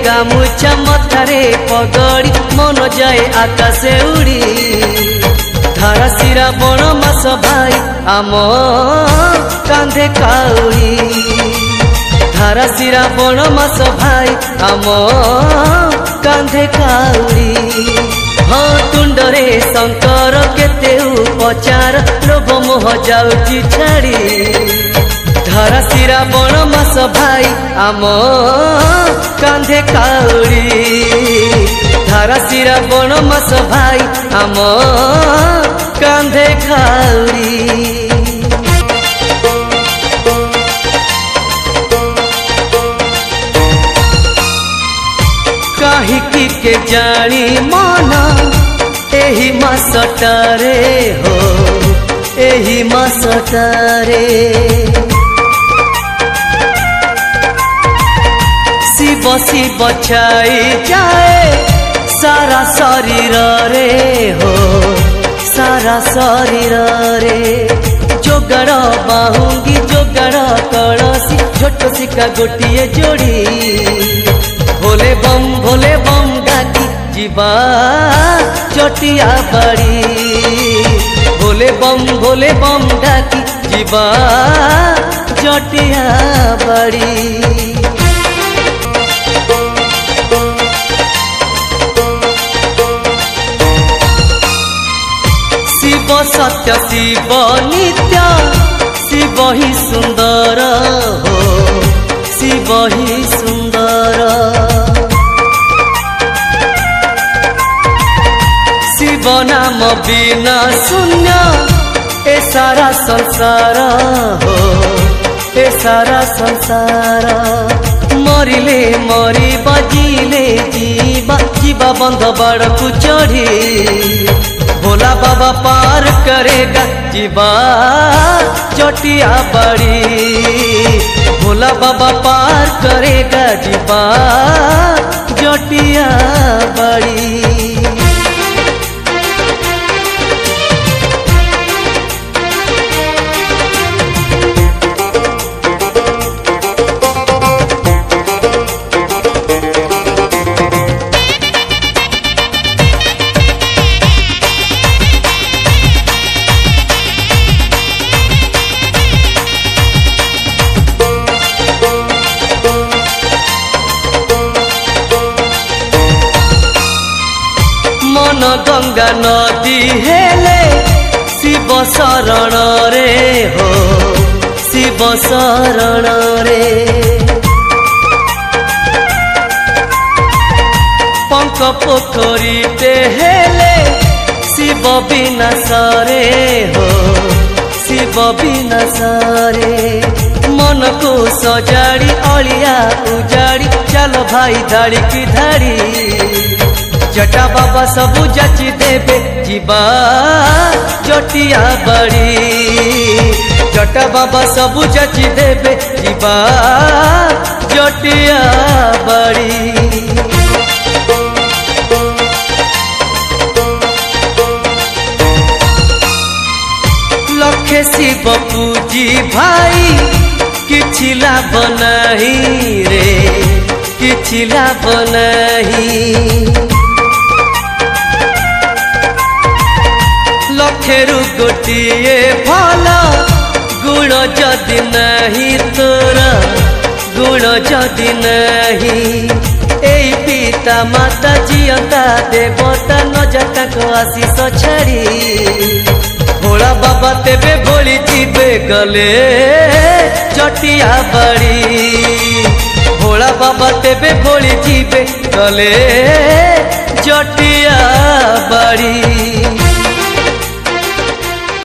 गामुछा मथारे पगड़ी मन जाए आकाशे उड़ी धारा शिरा बण मास भाई आम कांधे काउड़ी धारा शिरा बण मास भाई आम कांधे काउड़ी हाँ तुंडरे शंकर केते उपचार लोभ मोह जाउची छाड़ी धारा शिरा बण मास भाई आम कांधे काउड़ी धारा शिरा बण मास भाई आम कांधे काउड़ी काहिकी के जानी मन एही मासटारे हो एही मासटारे शिव शिव छाई जाए सारा शरीर रे हो सारा शरीर रे जोगड़ बाहुंगी जोगड़ कलसी छोट सिक्का गोटिए जोड़ी भोले बम डाकी जीवा चटिया बाड़ी भोले बम डाकी जीवा चटिया बाड़ी शिव सत्य शिव नित्य शिव ही सुंदर हो शिव ही सुंदर शिव नाम बिना शून्य ए सारा संसार हो ए सारा संसार मरिले मरी बजिले जीवा जीवा बंध बाड़ को चढ़ी भोला बाबा पार करेगा जीवा चटिया बाड़ी भोला बाबा पार करेगा जीवा चटिया बाड़ी मन गंगा नदी हेले शिव शरण रे हो शिव शरण रे पंख पोखरी ते हेले शिव विनाश रे हो शिव विनाश रे मन को सजाड़ी अलिया उजाड़ी चलो भाई धाड़ी की धाड़ी जटा बाबा सबू जाची देवे जीवा जटिया बाड़ी जटा बाबा सबू जाची देवे जीवा जटिया बाड़ी लखे शिव पूजी भाई किछि लाभ नहीं रे किछि लाभ नहीं लखेरु गोटिए भल गुण जदि नहीं तोरा गुण जदि नहीं एई पिता माता जियता देवता न जाता को आशीष छाड़ी भोला बाबा तेबे भोली जीवे गले चटिया बाड़ी भोला बाबा तेबे भोली जीवे गले चटिया बाड़ी।